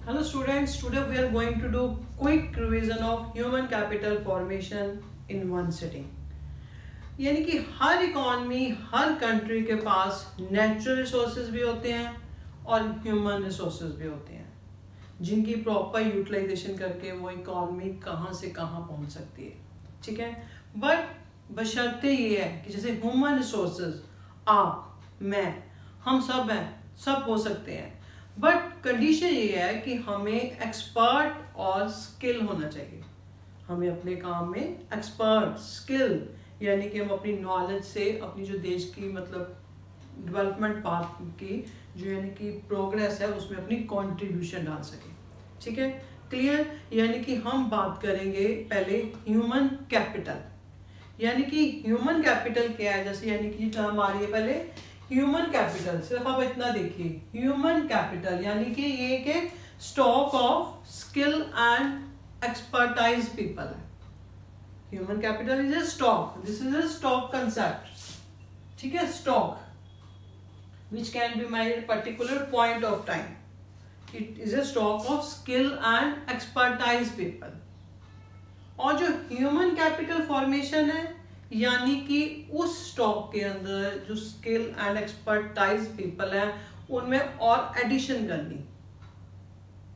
Hello students, today we are going to do quick revision of human capital formation in one sitting. यानी कि हर economy, हर country के पास natural resources भी होते हैं और ह्यूमन रिसोर्सेज भी होते हैं, जिनकी प्रॉपर यूटिलाइजेशन करके वो इकॉनमी कहाँ से कहाँ पहुँच सकती है. ठीक है, बट बशर्ते ये है कि जैसे ह्यूमन रिसोर्सेज आप, मैं, हम सब हैं, सब हो सकते हैं, बट कंडीशन ये है कि हमें एक्सपर्ट और स्किल होना चाहिए. हमें अपने काम में एक्सपर्ट, स्किल, यानी कि हम अपनी नॉलेज से अपनी जो देश की मतलब डेवलपमेंट पाथ की जो यानी कि प्रोग्रेस है उसमें अपनी कंट्रीब्यूशन डाल सके. ठीक है, क्लियर. यानी कि हम बात करेंगे पहले ह्यूमन कैपिटल. यानी कि ह्यूमन कैपिटल क्या है, जैसे यानी कि टर्म आ रही है पहले ह्यूमन कैपिटल. सिर्फ आप इतना देखिए, ह्यूमन कैपिटल यानी कि ये एक stock of skill and expertise people है. Human capital is a stock. This is a stock concept. ठीक है, stock which can be my particular point of time. It is a stock of skill and expertise people. और जो human capital formation है यानी कि उस stock के अंदर जो स्किल एंड एक्सपर्टाइज पीपल है उनमें और एडिशन करनी.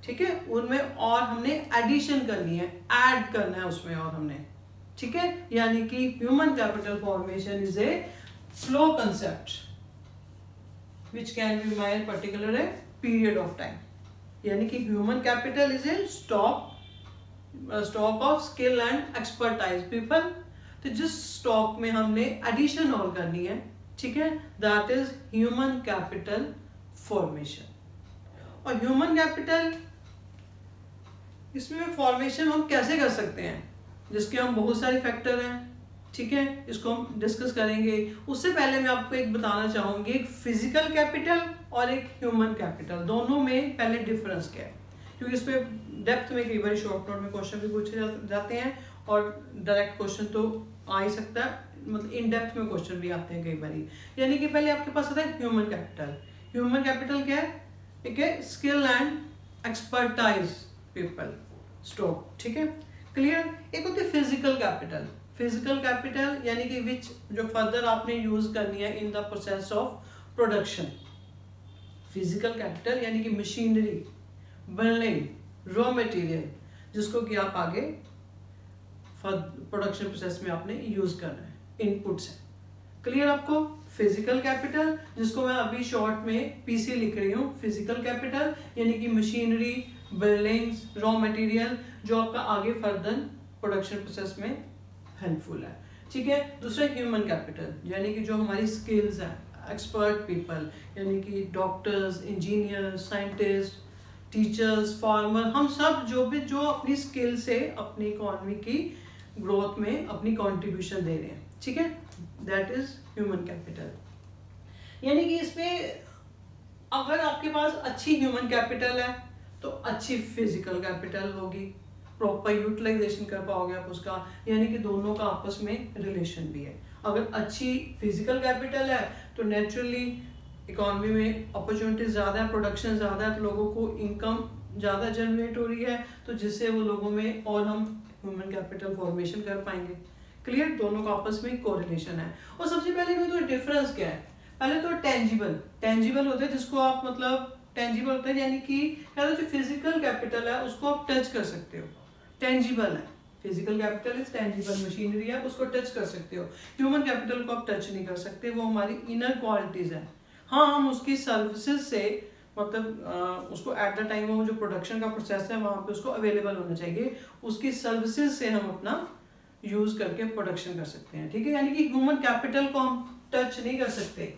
ठीक है, उनमें और हमने एडिशन करनी है, ऐड करना है उसमें और हमने. ठीक है, यानी कि human capital formation is a flow concept which can be my particular period of time. यानी कि human capital is a stock of skill and expertise people. तो जिस स्टॉक में हमने एडिशन और करनी है, ठीक है, that is human capital formation. और ह्यूमन कैपिटल इसमें फॉर्मेशन हम कैसे कर सकते हैं, जिसके हम बहुत सारे फैक्टर हैं. ठीक है, इसको हम डिस्कस करेंगे. उससे पहले मैं आपको एक बताना चाहूंगी, एक फिजिकल कैपिटल और एक ह्यूमन कैपिटल, दोनों में पहले डिफरेंस क्या है, क्योंकि इस पे डेप्थ में कई बार शॉर्ट नोट में क्वेश्चन भी पूछे जाते हैं और डायरेक्ट क्वेश्चन तो आ ही सकता है, मतलब इन डेप्थ में क्वेश्चन भी आते हैं कई बार. यानी कि पहले आपके पास आता है ह्यूमन कैपिटल. ह्यूमन कैपिटल क्या है? एक है skill and expertise people stock. ठीक है, क्लियर. एक होती है फिजिकल कैपिटल. फिजिकल कैपिटल यानी कि विच जो फर्दर आपने यूज करनी है in the process of production. Physical capital यानी कि मशीनरी, बिल्डिंग, रॉ मटेरियल, जिसको कि आप आगे प्रोडक्शन प्रोसेस में आपने यूज करना है, इनपुट्स है. क्लियर आपको. फिजिकल कैपिटल, जिसको मैं अभी शॉर्ट में पीसी लिख रही हूँ, फिजिकल कैपिटल यानी कि मशीनरी, बिल्डिंग्स, रॉ मटेरियल, जो आपका आगे फर्दर प्रोडक्शन प्रोसेस में हेल्पफुल है. ठीक है. दूसरा ह्यूमन कैपिटल यानी कि जो हमारी स्किल्स हैं, एक्सपर्ट पीपल, यानी कि doctors, engineers, scientist, teachers, farmer, हम सब जो अपनी स्किल से अपनी इकोनॉमी की ग्रोथ में अपनी कंट्रीब्यूशन दे रहे हैं. ठीक है, दैट इज ह्यूमन कैपिटल. यानी कि इसमें अगर आपके पास अच्छी ह्यूमन कैपिटल है तो अच्छी फिजिकल कैपिटल होगी, प्रॉपर यूटिलाइजेशन कर पाओगे आप उसका, यानी कि दोनों का आपस में रिलेशन भी है. अगर अच्छी फिजिकल कैपिटल है तो नेचुरली इकोनॉमी में अपॉर्चुनिटीज ज़्यादा है, प्रोडक्शन ज़्यादा है, तो लोगों को इनकम ज़्यादा जनरेट हो रही है, तो जिससे वो लोगों में और हम ह्यूमन कैपिटल फॉर्मेशन कर पाएंगे. क्लियर. दोनों का आपस में कोरिलेशन है. और सबसे पहले में तो डिफरेंस क्या है, पहले तो टेंजिबल होता है, जिसको आप मतलब टेंजिबल होता है यानी कि जो फिजिकल कैपिटल है उसको आप टच कर सकते हो, टेंजिबल है. Physical capital is tangible, machinery है, उसको टच कर सकते हो. ह्यूमन कैपिटल को आप टच नहीं कर सकते, वो हमारी इनर क्वालिटीज है. हाँ, हम उसकी सर्विसेज से मतलब उसको एट द टाइम वो जो प्रोडक्शन का प्रोसेस है वहाँ पे उसको अवेलेबल होना चाहिए, उसकी सर्विसेज से हम अपना यूज करके प्रोडक्शन कर सकते हैं. ठीक है, यानी कि ह्यूमन कैपिटल को हम टच नहीं कर सकते,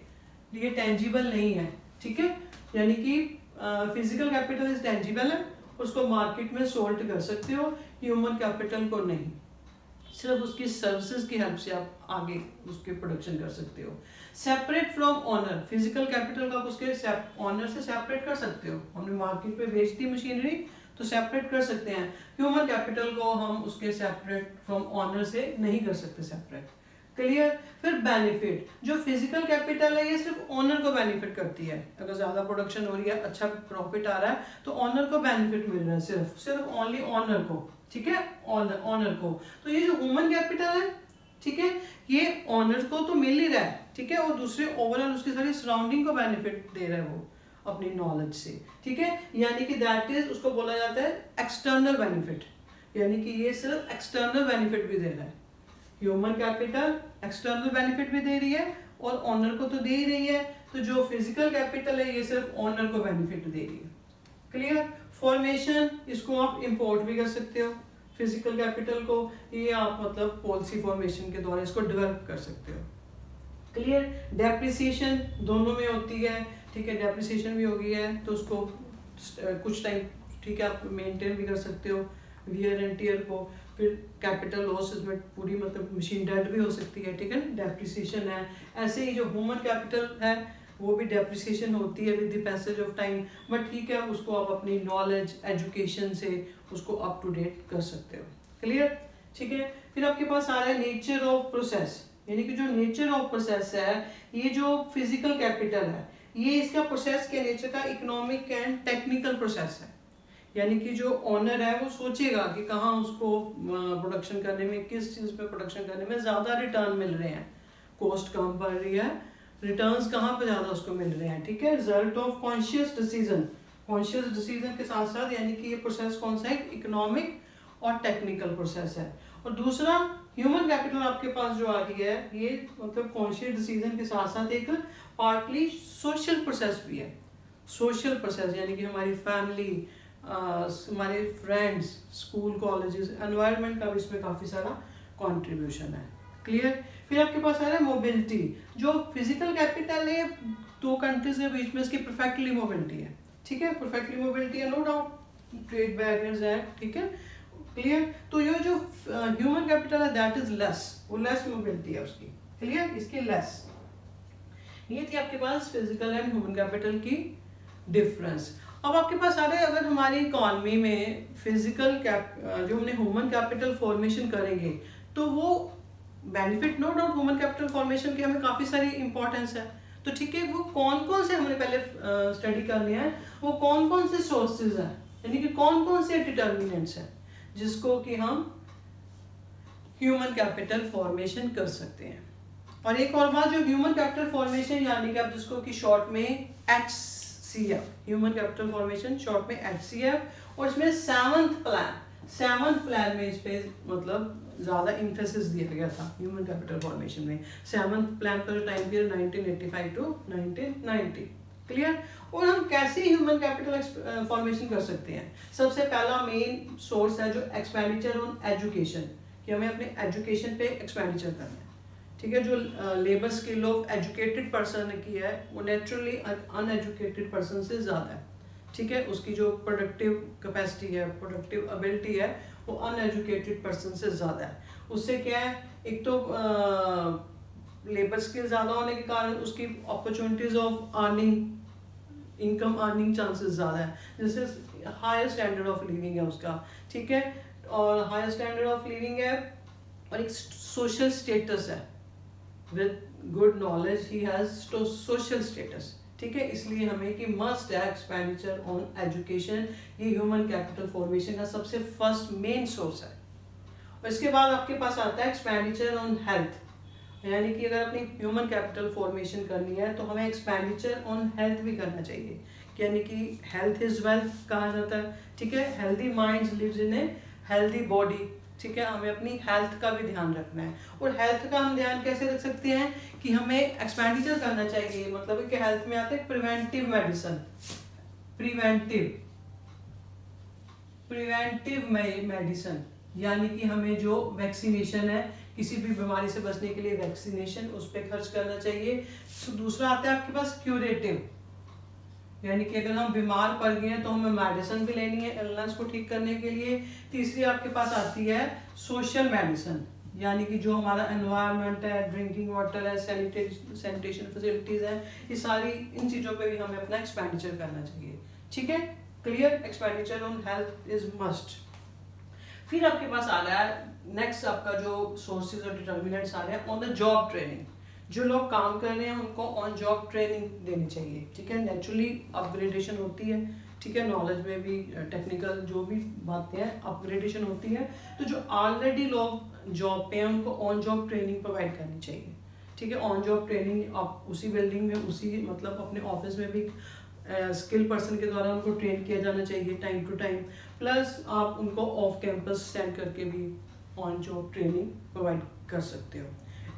ये टेंजिबल नहीं है. ठीक है, यानी कि फिजिकल कैपिटल इज टेंजिबल है, उसको मार्केट में सोल्ड कर सकते हो. ह्यूमन कैपिटल को नहीं, सिर्फ उसकी सर्विसेज की हेल्प से आप आगे उसके प्रोडक्शन कर सकते हो. Separate from owner, physical capital को आप उसके ऑनर से सेपरेट कर सकते हो. हमने मार्केट पे बेच दी मशीनरी तो सेपरेट कर सकते हैं. ह्यूमन कैपिटल को हम उसके सेपरेट फ्रॉम ऑनर से नहीं कर सकते सेपरेट. क्लियर। फिर बेनिफिट, जो फिजिकल कैपिटल है ये सिर्फ ओनर को बेनिफिट करती है। अगर ज्यादा प्रोडक्शन हो रही है, अच्छा प्रॉफिट आ रहा है, तो ओनर को बेनिफिट मिल रहा है, सिर्फ ओनली ओनर को, ठीक है, ओनर को। तो ये जो ह्यूमन कैपिटल है, ठीक है, ये ओनर को तो मिल ही रहा है, ठीक है, और दूसरे ओवरऑल उसकी सारी सराउंडिंग को बेनिफिट दे रहा है वो अपनी नॉलेज से, ठीक है। यानी कि दैट इज, उसको बोला जाता है एक्सटर्नल बेनिफिट, यानी कि ये सिर्फ एक्सटर्नल बेनिफिट भी दे रहा है। ह्यूमन कैपिटल एक्सटर्नल बेनिफिट भी दे रही है और ओनर को तो दे ही रही है, तो जो फिजिकल कैपिटल है ये सिर्फ ओनर को बेनिफिट दे रही है। क्लियर। फॉर्मेशन, इसको आप इंपोर्ट भी कर सकते हो फिजिकल कैपिटल को, ये आप मतलब पॉलिसी फॉर्मेशन के द्वारा इसको डेवलप कर सकते हो। क्लियर। डेप्रिसिएशन दोनों में होती है, ठीक है, डेप्रिसिएशन भी हो गई है तो उसको कुछ टाइम, ठीक है, आप मेंटेन भी कर सकते हो वियर एंड टियर को। फिर कैपिटल लॉस, इसमें पूरी मतलब मशीन डेड भी हो सकती है, ठीक है, डेप्रिसिएशन है। ऐसे ही जो ह्यूमन कैपिटल है वो भी डेप्रिसिएशन होती है with the passage of time, but ठीक है, उसको आप अपनी नॉलेज एजुकेशन से उसको अप टू डेट कर सकते हो। क्लियर, ठीक है। फिर आपके पास आ रहा है नेचर ऑफ प्रोसेस, यानी कि जो नेचर ऑफ प्रोसेस है, ये जो फिजिकल कैपिटल है ये इसका प्रोसेस के नेचर का इकोनॉमिक एंड टेक्निकल प्रोसेस है। यानी कि जो ओनर है वो सोचेगा कि कहाँ उसको प्रोडक्शन करने में, किस चीज़ पे प्रोडक्शन करने में ज़्यादा रिटर्न मिल रहे हैं, कॉस्ट कम पड़ रही है, रिटर्न्स कहाँ पे ज़्यादा उसको मिल रहे हैं, ठीक है। Result of conscious decision, conscious decision के साथ साथ यानी कि ये प्रोसेस कौन सा है, इकोनॉमिक और टेक्निकल प्रोसेस है। और दूसरा ह्यूमन कैपिटल आपके पास जो आ रही है, ये मतलब कॉन्शियस डिसीजन के साथ साथ एक पार्टली सोशल प्रोसेस भी है। सोशल प्रोसेस यानी कि हमारी फैमिली, हमारे फ्रेंड्स, स्कूल, कॉलेजेस, एनवायरनमेंट का भी इसमें काफ़ी सारा कंट्रीब्यूशन है। क्लियर। फिर आपके पास आ रहा है मोबिलिटी, जो फिजिकल कैपिटल है दो कंट्रीज के बीच में इसकी परफेक्टली मोबिलिटी है, ठीक है, परफेक्टली मोबिलिटी है, नो डाउट ट्रेड बैरियर्स है, ठीक है, क्लियर। तो ये जो ह्यूमन कैपिटल है दैट इज लेस, वो लेस मोबिलिटी है उसकी, क्लियर, इसकी लेस। ये थी आपके पास फिजिकल एंड ह्यूमन कैपिटल की डिफरेंस। अब आपके पास आ रहा है, अगर हमारी इकोनॉमी में फिजिकल जो हमने ह्यूमन कैपिटल फॉर्मेशन करेंगे तो वो benefit, no doubt human capital formation के हमें काफ़ी सारी इंपॉर्टेंस है, तो ठीक है, वो कौन कौन से हमने पहले स्टडी करनी है, वो कौन कौन से सोर्सेज हैं, यानी कि कौन कौन से डिटर्मिनेंट्स हैं जिसको कि हम ह्यूमन कैपिटल फॉर्मेशन कर सकते हैं। और एक और बात, जो ह्यूमन कैपिटल फॉर्मेशन यानी कि आप जिसको कि शॉर्ट में HCF, human capital formation short में HCF, और इसमें सेवंथ प्लान में इस पे मतलब ज़्यादा इम्फेसिस दिया गया था ह्यूमन कैपिटल फॉर्मेशन में। सेवंथ प्लान का जो टाइम पीरियड 1985 टू 1990, क्लियर। और हम कैसे ह्यूमन कैपिटल फॉर्मेशन कर सकते हैं, सबसे पहला मेन सोर्स है जो एक्सपेंडिचर ऑन एजुकेशन, कि हमें अपने एजुकेशन पे एक्सपेंडिचर करना है, ठीक है। जो labour skill of educated person की है वो नेचुरली अनएजुकेटेड पर्सन से ज़्यादा है, ठीक है, उसकी जो प्रोडक्टिव कैपेसिटी है, प्रोडक्टिव एबिलिटी है, वो अनएजुकेटेड पर्सन से ज़्यादा है। उससे क्या है, एक तो लेबर स्किल ज़्यादा होने के कारण उसकी opportunities of earning, income earning chances ज़्यादा है, जैसे हायर स्टैंडर्ड ऑफ लिविंग है उसका, ठीक है, और हायर स्टैंडर्ड ऑफ लिविंग है, और एक सोशल स्टेटस है, with good knowledge he has social status, ठीक है। इसलिए हमें कि मस्ट है एक्सपेंडिचर ऑन एजुकेशन, ये ह्यूमन कैपिटल फॉर्मेशन का सबसे फर्स्ट मेन सोर्स है। और इसके बाद आपके पास आता है एक्सपेंडिचर ऑन हेल्थ, यानी कि अगर अपनी ह्यूमन कैपिटल फॉर्मेशन करनी है तो हमें एक्सपेंडिचर ऑन हेल्थ भी करना चाहिए, यानी कि हेल्थ इज वेल्थ कहा जाता है, ठीक है। Healthy mind lives in a healthy body, ठीक है, हमें अपनी हेल्थ का भी ध्यान रखना है। और हेल्थ का हम ध्यान कैसे रख सकते हैं कि हमें एक्सपेंडिचर करना चाहिए, मतलब कि हेल्थ में आते हैं प्रिवेंटिव मेडिसिन, प्रिवेंटिव मेडिसिन, यानी कि हमें जो वैक्सीनेशन है, किसी भी बीमारी से बचने के लिए वैक्सीनेशन, उस पर खर्च करना चाहिए। तो दूसरा आता है आपके पास क्यूरेटिव, यानी कि अगर हम बीमार पड़ गए हैं तो हमें मेडिसिन भी लेनी है इलनेस को ठीक करने के लिए। तीसरी आपके पास आती है सोशल मेडिसिन, यानी कि जो हमारा एनवायरनमेंट है, ड्रिंकिंग वाटर है, सैनिटेशन फैसिलिटीज है, ये सारी इन चीज़ों पे भी हमें अपना एक्सपेंडिचर करना चाहिए, ठीक है, clear. Expenditure on health is must. फिर आपके पास आ रहा है नेक्स्ट आपका जो सोर्सेज और डिटर्मिनेंट्स आ रहे हैं, ऑन द जॉब ट्रेनिंग। जो लोग काम कर रहे हैं उनको ऑन जॉब ट्रेनिंग देनी चाहिए, ठीक है। नेचुरली अपग्रेडेशन होती है, ठीक है, नॉलेज में भी, टेक्निकल जो भी बातें हैं अपग्रेडेशन होती है। तो जो ऑलरेडी लोग जॉब पे हैं उनको ऑन जॉब ट्रेनिंग प्रोवाइड करनी चाहिए, ठीक है। ऑन जॉब ट्रेनिंग आप उसी बिल्डिंग में, उसी मतलब अपने ऑफिस में भी स्किल पर्सन के द्वारा उनको ट्रेन किया जाना चाहिए टाइम टू टाइम। प्लस आप उनको ऑफ कैंपस सेंड करके भी ऑन जॉब ट्रेनिंग प्रोवाइड कर सकते हो।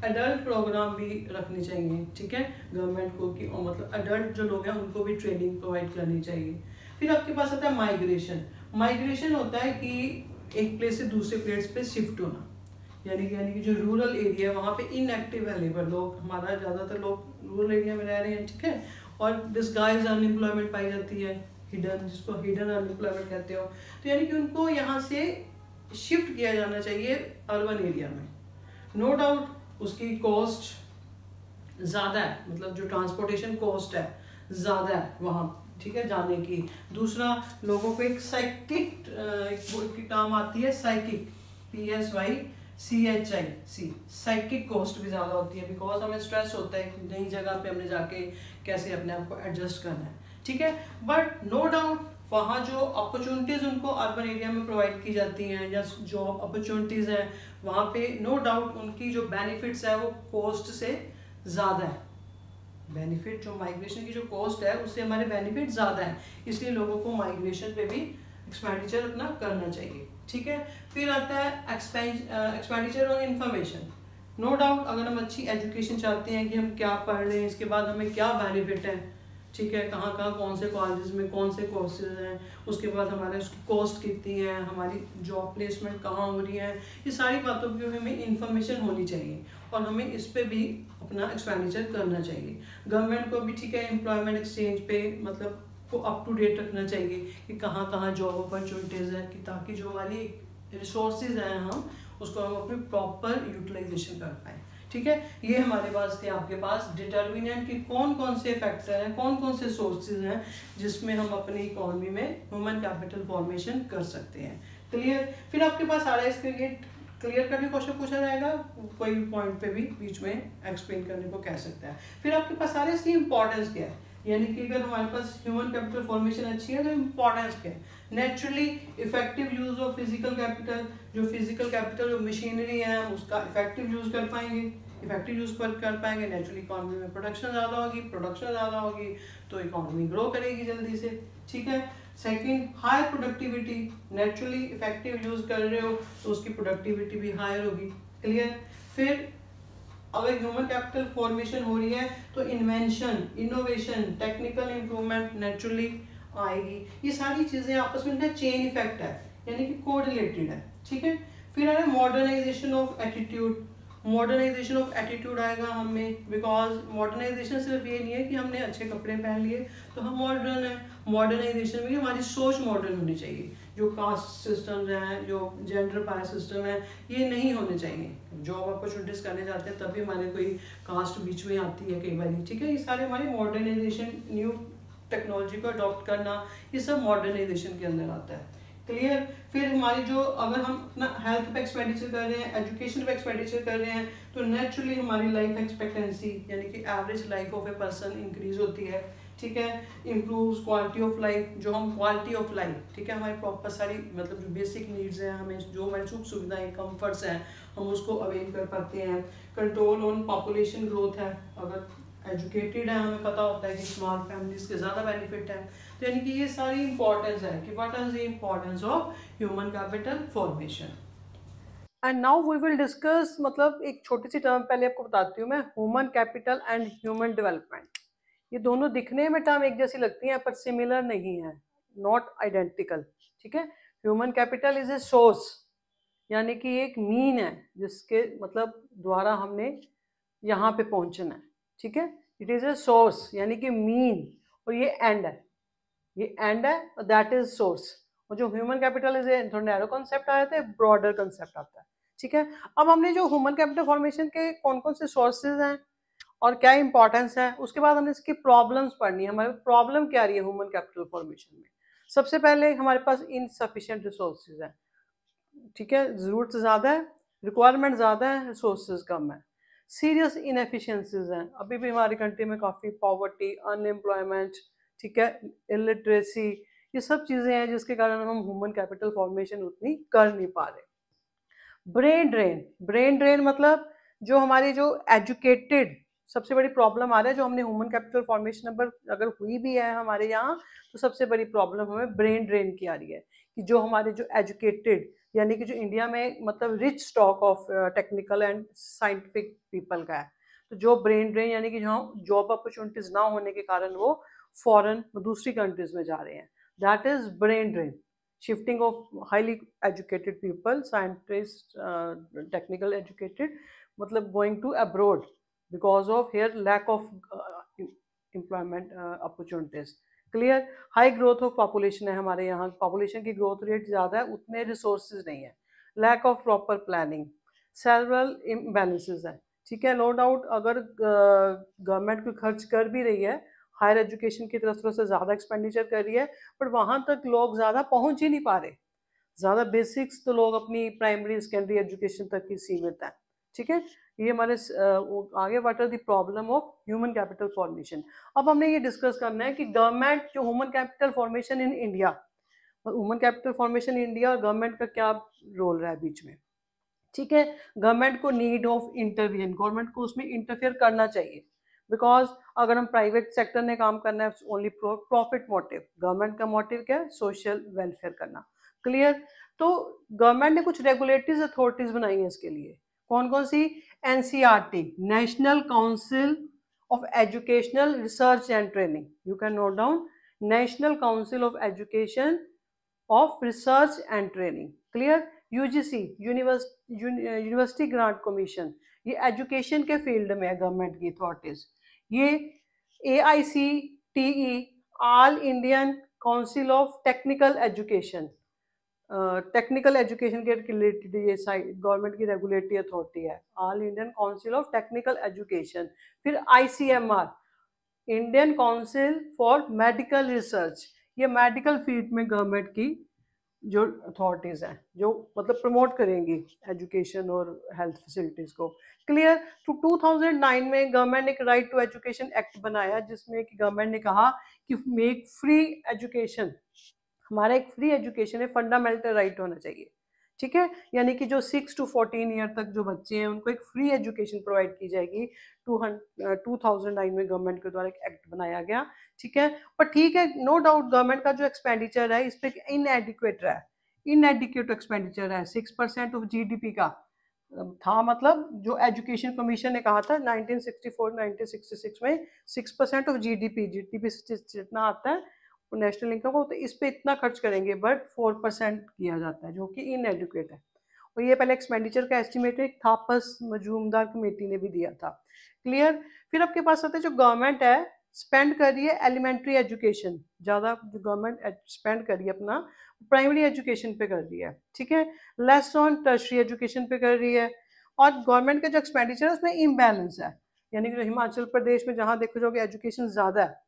एडल्ट प्रोग्राम भी रखने चाहिए, ठीक है, गवर्नमेंट को कि मतलब एडल्ट जो लोग हैं उनको भी ट्रेनिंग प्रोवाइड करनी चाहिए। फिर आपके पास आता है माइग्रेशन। माइग्रेशन होता है कि एक प्लेस से दूसरे प्लेस पे शिफ्ट होना, यानी कि जो रूरल एरिया है वहाँ पे इनएक्टिव है लेबर लोग, हमारा ज़्यादातर लोग रूरल एरिया में रह रहे हैं, ठीक है, और डिस्गाइज अनएम्प्लॉयमेंट पाई जाती है, हिडन, जिसको हिडन अनएम्प्लॉयमेंट कहते हो। तो यानी कि उनको यहाँ से शिफ्ट किया जाना चाहिए अर्बन एरिया में। नो डाउट उसकी कॉस्ट ज़्यादा है, मतलब जो ट्रांसपोर्टेशन कॉस्ट है ज़्यादा है वहाँ, ठीक है, जाने की। दूसरा, लोगों को एक साइकिक की काम आती है, साइकिक, PSYCHIC, साइकिक कॉस्ट भी ज़्यादा होती है, बिकॉज हमें स्ट्रेस होता है नई जगह पे हमने जाके कैसे अपने आप को एडजस्ट करना है, ठीक है। बट नो डाउट वहाँ जो अपॉर्चुनिटीज़ उनको अर्बन एरिया में प्रोवाइड की जाती हैं या जॉब अपॉर्चुनिटीज़ हैं वहाँ पे, नो डाउट उनकी जो बेनिफिट्स है वो कॉस्ट से ज़्यादा है। बेनिफिट जो माइग्रेशन की जो कॉस्ट है उससे हमारे बेनिफिट ज़्यादा है, इसलिए लोगों को माइग्रेशन पे भी एक्सपेंडिचर अपना करना चाहिए, ठीक है। फिर आता है expenditure on information. No doubt अगर हम अच्छी एजुकेशन चाहते हैं कि हम क्या पढ़ रहे हैं, इसके बाद हमें क्या बेनिफिट है, ठीक है, कहाँ कहाँ कौन से कॉलेजेस में कौन से कोर्सेज हैं, उसके बाद हमारे उसकी कॉस्ट कितनी है, हमारी जॉब प्लेसमेंट कहाँ हो रही है, ये सारी बातों की हमें इंफॉर्मेशन होनी चाहिए और हमें इस पे भी अपना एक्सपेंडिचर करना चाहिए। गवर्नमेंट को भी, ठीक है, एम्प्लॉयमेंट एक्सचेंज पे मतलब को अप टू डेट रखना चाहिए कि कहाँ कहाँ जॉब अपॉर्चुनिटीज़ है, कि ताकि जो हमारी रिसोर्सेज हैं हम उसको हम अपनी प्रॉपर यूटिलाइजेशन कर पाएँ, ठीक है। ये हमारे पास थे आपके पास डिटर्मिनेंट कि कौन कौन से फैक्टर हैं, कौन कौन से सोर्सेज हैं जिसमें हम अपनी इकोनॉमी में ह्यूमन कैपिटल फॉर्मेशन कर सकते हैं। क्लियर। फिर आपके पास आ रहा है इसके लिए क्लियर कट भी क्वेश्चन पूछा जाएगा, कोई पॉइंट पे भी बीच में एक्सप्लेन करने को कह सकता है। फिर आपके पास आ रहा है इसकी इंपॉर्टेंस क्या है, यानी कि अगर हमारे पास ह्यूमन कैपिटल फॉर्मेशन अच्छी है तो इंपॉर्टेंस क्या है। Naturally effective use of physical capital, जो फिजिकल कैपिटल जो मशीनरी है हम उसका इफेक्टिव यूज कर पाएंगे, इफेक्टिव यूज कर पाएंगे, नेचुरली इकोनॉमी में प्रोडक्शन ज़्यादा होगी, प्रोडक्शन ज़्यादा होगी तो इकोनॉमी ग्रो करेगी जल्दी से, ठीक है। Second, higher productivity, naturally effective use कर रहे हो तो उसकी प्रोडक्टिविटी भी हायर होगी। क्लियर। फिर अगर ह्यूमन कैपिटल फॉर्मेशन हो रही है तो invention, innovation, technical improvement naturally आएगी। ये सारी चीज़ें आपस में इनका चेन इफेक्ट है, यानी कि कोरिलेटेड है, ठीक है। फिर है modernisation of attitude, modernisation of attitude आएगा हमें, बिकॉज मॉडर्नाइजेशन सिर्फ ये नहीं है कि हमने अच्छे कपड़े पहन लिए तो हम मॉडर्न है। मॉडर्नाइजेशन में हमारी सोच मॉडर्न होनी चाहिए, जो कास्ट सिस्टम हैं, जो जेंडर बायस सिस्टम है, ये नहीं होने चाहिए। जॉब अपॉर्चुनिटीज करने जाते हैं तभी हमारे कोई कास्ट बीच में आती है कई बार, ठीक है। ये सारे हमारे मॉडर्नाइजेशन, न्यू टेक्नोलॉजी को अडॉप्ट करना, ये सब मॉडर्नाइजेशन के अंदर आता है। क्लियर। फिर हमारी जो अगर हम अपना हेल्थ पे एक्सपेंडिचर कर रहे हैं, एजुकेशन पे एक्सपेंडिचर कर रहे हैं तो नेचुरली हमारी लाइफ एक्सपेक्टेंसी यानी कि average life of a person increase होती है, ठीक है। इम्प्रूव्स क्वालिटी ऑफ लाइफ, जो हम क्वालिटी ऑफ लाइफ, ठीक है, हमारी प्रॉपर सारी मतलब जो बेसिक नीड्स हैं, हमें जो हमारी सुख सुविधाएं, कंफर्ट्स हैं, हम उसको अवेल कर पाते हैं। कंट्रोल ऑन पॉपुलेशन ग्रोथ है, अगर एजुकेटेड है हमें पता होता है कि स्मॉल फैमिलीज के ज़्यादा बेनिफिट है। तो यानी कि ये सारी इंपॉर्टेंस है कि what is the importance of human capital formation. And now we will discuss, मतलब एक छोटी सी टर्म पहले आपको बताती हूँ मैं, human capital and human development. ये दोनों दिखने में टर्म एक जैसी लगती हैं पर सिमिलर नहीं है, नॉट आइडेंटिकल, ठीक है। Human capital is a source, यानी कि एक मीन है जिसके मतलब द्वारा हमने यहाँ पे पहुंचना है, ठीक है। इट इज ए सोर्स यानी कि मीन, और ये एंड है, ये एंड है, दैट इज सोर्स। और जो ह्यूमन कैपिटल इज ए थोड़ा नैरो कॉन्सेप्ट आया था, ब्रॉडर कॉन्सेप्ट आता है, ठीक है। अब हमने जो ह्यूमन कैपिटल फॉर्मेशन के कौन कौन से सोर्सेज हैं और क्या इंपॉर्टेंस है, उसके बाद हमने इसकी प्रॉब्लम्स पढ़नी है। हमारे प्रॉब्लम क्या रही है ह्यूमन कैपिटल फॉर्मेशन में। सबसे पहले हमारे पास इनसफिशिएंट रिसोर्सेज है, ठीक है, ज़रूरत ज़्यादा है, रिक्वायरमेंट ज़्यादा है, रिसोर्सेज कम है, सीरियस इनएफिशिएंसीज हैं, अभी भी हमारी कंट्री में काफ़ी पॉवर्टी, अनएम्प्लॉयमेंट, ठीक है, इलिटरेसी, ये सब चीज़ें हैं जिसके कारण हम ह्यूमन कैपिटल फॉर्मेशन उतनी कर नहीं पा रहे। ब्रेन ड्रेन मतलब जो हमारी जो एजुकेटेड, सबसे बड़ी प्रॉब्लम आ रहा है जो हमने ह्यूमन कैपिटल फॉर्मेशन अगर हुई भी है हमारे यहाँ, तो सबसे बड़ी प्रॉब्लम हमें ब्रेन ड्रेन की आ रही है कि जो हमारे जो एजुकेटेड, यानी कि जो इंडिया में मतलब rich stock of technical and scientific people का है, तो जो ब्रेन ड्रेन यानी कि जो जॉब अपॉर्चुनिटीज ना होने के कारण वो फॉरेन दूसरी कंट्रीज में जा रहे हैं, that is brain drain. Shifting of highly educated people, scientists, technical educated, मतलब going to abroad because of here lack of employment opportunities. Clear? High growth of population है हमारे यहाँ, population की growth rate ज़्यादा है, उतने resources नहीं है, lack of proper planning, several imbalances है, ठीक है। नो डाउट अगर गवर्नमेंट कोई खर्च कर भी रही है हायर एजुकेशन की तरफ से ज़्यादा एक्सपेंडिचर कर रही है, पर वहाँ तक लोग ज़्यादा पहुँच ही नहीं पा रहे, ज़्यादा बेसिक्स तो लोग अपनी प्राइमरी सेकेंडरी एजुकेशन तक ही सीमित हैं, ठीक है। ये हमारे आगे what are the problem of human capital formation. अब हमने ये डिस्कस करना है कि गवर्नमेंट जो human capital formation in India, human capital formation in India, government का क्या रोल रहा है बीच में, ठीक है। गवर्नमेंट को नीड ऑफ इंटरवीन, गवर्नमेंट को उसमें इंटरफेयर करना चाहिए, बिकॉज अगर हम प्राइवेट सेक्टर ने काम करना है ओनली प्रॉफिट मोटिव, गवर्नमेंट का मोटिव क्या है, सोशल वेलफेयर करना। क्लियर? तो गवर्नमेंट ने कुछ रेगुलेटरी अथॉरिटीज बनाई हैं इसके लिए, कौन कौन सी? NCERT, national council of educational research and training, you can note down, national council of education of research and training. Clear? UGC, university grant commission, ये एजुकेशन के फील्ड में है गवर्नमेंट की अथॉरिटीज। ये AICTE, all Indian council of technical education, technical education के related ये government की regulatory authority है, all Indian council of technical education. फिर ICMR, Indian council for medical research, ये मेडिकल फील्ड में गवर्नमेंट की जो अथॉरिटीज़ हैं जो मतलब प्रमोट करेंगी एजुकेशन और हेल्थ फैसिलिटीज़ को। क्लियर? तो 2009 में गवर्नमेंट ने एक राइट टू एजुकेशन एक्ट बनाया, जिसमें कि गवर्नमेंट ने कहा कि मेक फ्री एजुकेशन, हमारा एक फ्री एजुकेशन है, फंडामेंटल राइट होना चाहिए, ठीक है। यानी कि जो 6 to 14 ईयर तक जो बच्चे हैं उनको एक फ्री एजुकेशन प्रोवाइड की जाएगी। 2009 में गवर्नमेंट के द्वारा एक एक्ट बनाया गया, ठीक है। पर ठीक है, नो डाउट गवर्नमेंट का जो एक्सपेंडिचर है इस पर इनएडिक्वेट रहा है, इनएडिक्वेट एक्सपेंडिचर है, 6% ऑफ GDP का था, मतलब जो एजुकेशन कमीशन ने कहा था 1964-1966 में 6% ऑफ GDP से जितना आता है नेशनल इनकम को, तो इस पे इतना खर्च करेंगे, बट 4% किया जाता है जो कि इनएडुकेट है। और ये पहले एक्सपेंडिचर का एस्टिमेट एक थापस मजूमदार कमेटी ने भी दिया था। क्लियर? फिर आपके पास आता है जो गवर्नमेंट है स्पेंड कर रही है एलिमेंट्री एजुकेशन, ज़्यादा जो गवर्नमेंट स्पेंड कर रही है अपना प्राइमरी एजुकेशन पे कर रही है, ठीक है, लेस ऑन टर्शरी एजुकेशन पे कर रही है। और गवर्नमेंट का जो एक्सपेंडिचर है उसमें इम्बैलेंस है, यानी कि जो हिमाचल प्रदेश में जहाँ देखो जाओगे एजुकेशन ज़्यादा है,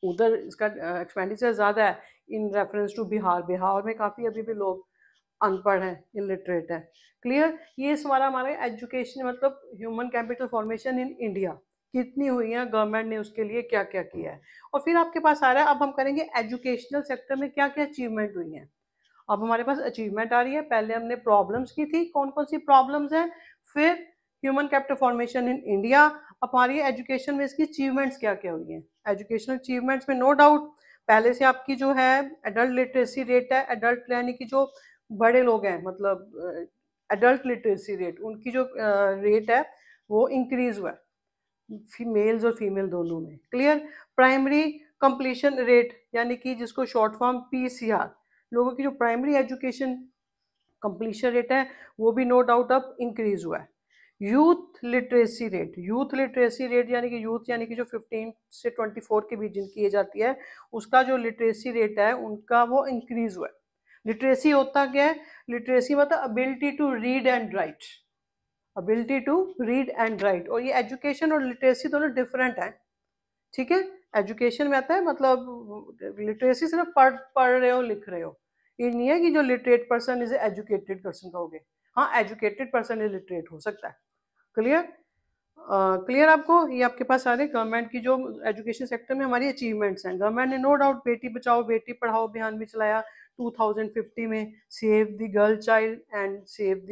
उधर इसका एक्सपेंडिचर ज़्यादा है in reference to Bihar. Bihar में काफ़ी अभी भी लोग अनपढ़ हैं, इलिटरेट हैं। क्लियर? ये हमारा एजुकेशन मतलब human capital formation in India कितनी हुई है, गवर्नमेंट ने उसके लिए क्या क्या किया है। और फिर आपके पास आ रहा है, अब हम करेंगे एजुकेशनल सेक्टर में क्या क्या अचीवमेंट हुई हैं। अब हमारे पास अचीवमेंट आ रही है, पहले हमने प्रॉब्लम्स की थी, कौन कौन सी प्रॉब्लम्स हैं, फिर human capital formation in India, अब हमारी एजुकेशन में इसकी अचीवमेंट्स क्या क्या हुई हैं। एजुकेशनल अचीवमेंट्स में नो डाउट पहले से आपकी जो है एडल्ट लिटरेसी रेट है, एडल्ट यानी कि जो बड़े लोग हैं, मतलब एडल्ट लिटरेसी रेट, उनकी जो रेट है वो इंक्रीज हुआ है मेल्स और फीमेल दोनों में। क्लियर? प्राइमरी कंप्लीशन रेट, यानी कि जिसको शॉर्ट फॉर्म PCR, लोगों की जो प्राइमरी एजुकेशन कंप्लीशन रेट है वो भी नो डाउट अब इंक्रीज हुआ है। Youth literacy rate, youth literacy rate यानी कि यूथ यानी कि जो 15 से 24 के बीच जिनकी एज आती है, उसका जो लिटरेसी रेट है उनका वो इंक्रीज हुआ है। लिटरेसी होता क्या है? लिटरेसी मतलब ability to read and write, ability to read and write. और ये एजुकेशन और लिटरेसी दोनों डिफरेंट हैं, ठीक है। एजुकेशन में आता है मतलब लिटरेसी सिर्फ पढ़ रहे हो लिख रहे हो, ये नहीं है कि जो literate person is educated person कहोगे, हाँ एजुकेटेड पर्सन इज लिटरेट हो सकता है। क्लियर? क्लियर आपको? ये आपके पास सारे गवर्नमेंट की जो एजुकेशन सेक्टर में हमारी अचीवमेंट्स हैं। गवर्नमेंट ने नो डाउट बेटी बचाओ बेटी पढ़ाओ अभियान भी चलाया 2050 में, save the girl child and save the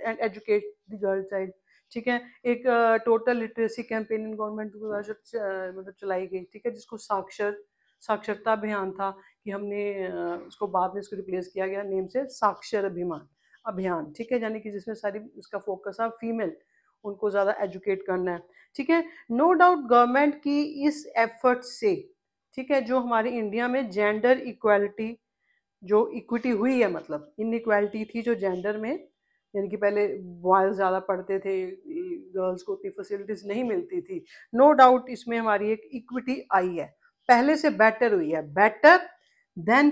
end educate the girl child. ठीक है, एक total literacy campaign in government मतलब चलाई गई, ठीक है, जिसको साक्षरता अभियान था, कि हमने उसको बाद में इसको रिप्लेस किया गया नेम से साक्षर अभियान। ठीक है, यानी कि जिसमें सारी इसका फोकस है फीमेल, उनको ज़्यादा एजुकेट करना है। ठीक है, नो डाउट गवर्नमेंट की इस एफर्ट से, ठीक है, जो हमारे इंडिया में जेंडर इक्वालिटी जो इक्विटी हुई है, मतलब इनइक्वालिटी थी जो जेंडर में, यानी कि पहले बॉयज़ ज़्यादा पढ़ते थे, गर्ल्स को उतनी फैसिलिटीज़ नहीं मिलती थी। नो डाउट इसमें हमारी एक इक्विटी आई है, पहले से बेटर हुई है, बेटर देन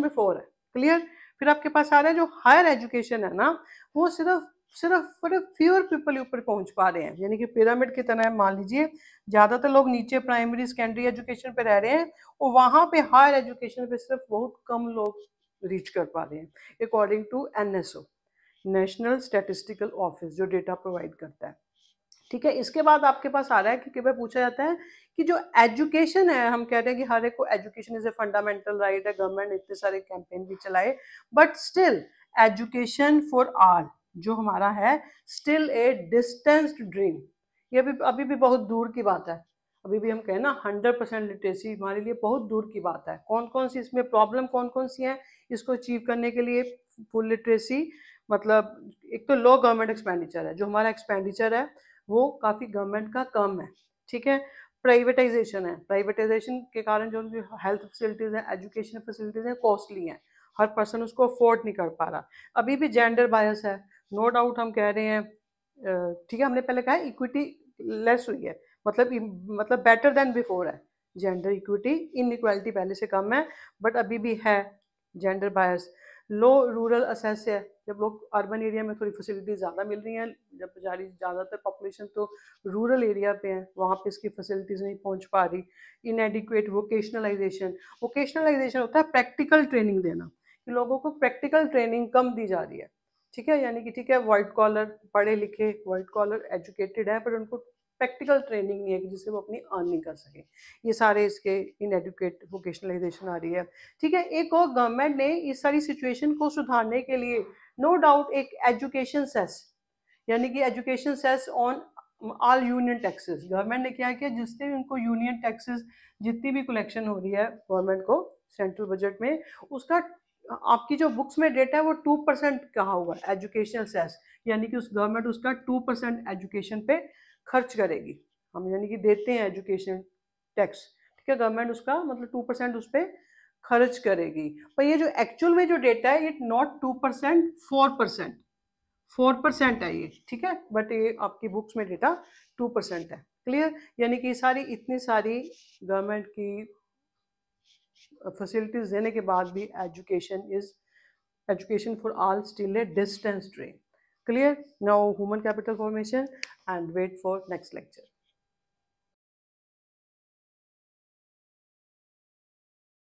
बिफोर है। क्लियर? फिर आपके पास आ रहा है जो हायर एजुकेशन है ना, वो सिर्फ फ्यूअर पीपल ऊपर पहुंच पा रहे हैं, यानी कि पिरामिड की तरह मान लीजिए, ज़्यादातर लोग नीचे प्राइमरी सेकेंडरी एजुकेशन पे रह रहे हैं और वहाँ पे हायर एजुकेशन पे सिर्फ बहुत कम लोग रीच कर पा रहे हैं, according to NSO, national statistical office, जो डेटा प्रोवाइड करता है। ठीक है, इसके बाद आपके पास आ रहा है कि पूछा जाता है कि जो एजुकेशन है, हम कह रहे हैं कि हर एक को education is a fundamental right है, गवर्नमेंट ने इतने सारे कैंपेन भी चलाए, but still education for all जो हमारा है स्टिल ए डिस्टेंस्ड ड्रीम। ये अभी भी बहुत दूर की बात है। अभी भी हम कहें ना 100% लिटरेसी हमारे लिए बहुत दूर की बात है। कौन कौन सी इसमें प्रॉब्लम कौन कौन सी है इसको अचीव करने के लिए? फुल लिटरेसी मतलब एक तो लो गवर्नमेंट एक्सपेंडिचर है, जो हमारा एक्सपेंडिचर है वो काफ़ी गवर्नमेंट का कम है। ठीक है, प्राइवेटाइजेशन है, प्राइवेटाइजेशन के कारण जो हेल्थ फैसिलिटीज़ हैं, एजुकेशन फैसिलिटीज़ हैं, कॉस्टली हैं, हर पर्सन उसको अफोर्ड नहीं कर पा रहा। अभी भी जेंडर बायस है, नो डाउट हम कह रहे हैं, ठीक है, हमने पहले कहा इक्विटी लेस हुई है, मतलब बेटर देन बिफोर है, जेंडर इक्विटी, इनइक्वालिटी पहले से कम है, बट अभी भी है जेंडर बायस। लो रूरल असेस है, जब लोग अर्बन एरिया में थोड़ी फैसिलिटी ज़्यादा मिल रही हैं, जब ज़्यादातर पॉपुलेशन तो रूरल एरिया पे है, वहाँ पे इसकी फैसिलिटीज़ नहीं पहुँच पा रही। इनएडिक्वेट वोकेशनलाइजेशन होता है प्रैक्टिकल ट्रेनिंग देना, कि लोगों को प्रैक्टिकल ट्रेनिंग कम दी जा रही है। ठीक है, यानी कि ठीक है वाइट कॉलर पढ़े लिखे वाइट कॉलर एजुकेटेड है, पर उनको प्रैक्टिकल ट्रेनिंग नहीं है कि जिससे वो अपनी अर्निंग कर सके। ये सारे इसके इनएडुकेट वोकेशनलाइजेशन आ रही है। ठीक है, एक और गवर्नमेंट ने इस सारी सिचुएशन को सुधारने के लिए नो डाउट एक एजुकेशन सेस, यानी कि education cess on all union taxes, government ने क्या किया, जिससे उनको यूनियन टैक्सेस जितनी भी कलेक्शन हो रही है गवर्नमेंट को सेंट्रल बजट में, उसका आपकी जो बुक्स में डेटा है वो 2% कहा हुआ है एजुकेशन सेस, यानी कि उस गवर्नमेंट उसका 2% एजुकेशन पे खर्च करेगी। हम यानी कि देते हैं एजुकेशन टैक्स, ठीक है, गवर्नमेंट उसका मतलब 2% उस पर खर्च करेगी। पर ये जो एक्चुअल में जो डेटा है इट नॉट 2%, 4% है ये। ठीक है, बट ये आपकी बुक्स में डेटा 2% है। क्लियर? यानी कि सारी इतनी सारी गवर्नमेंट की फैसिलिटीज देने के बाद भी education for all still a distance dream. Clear? Now human capital formation and wait for next lecture.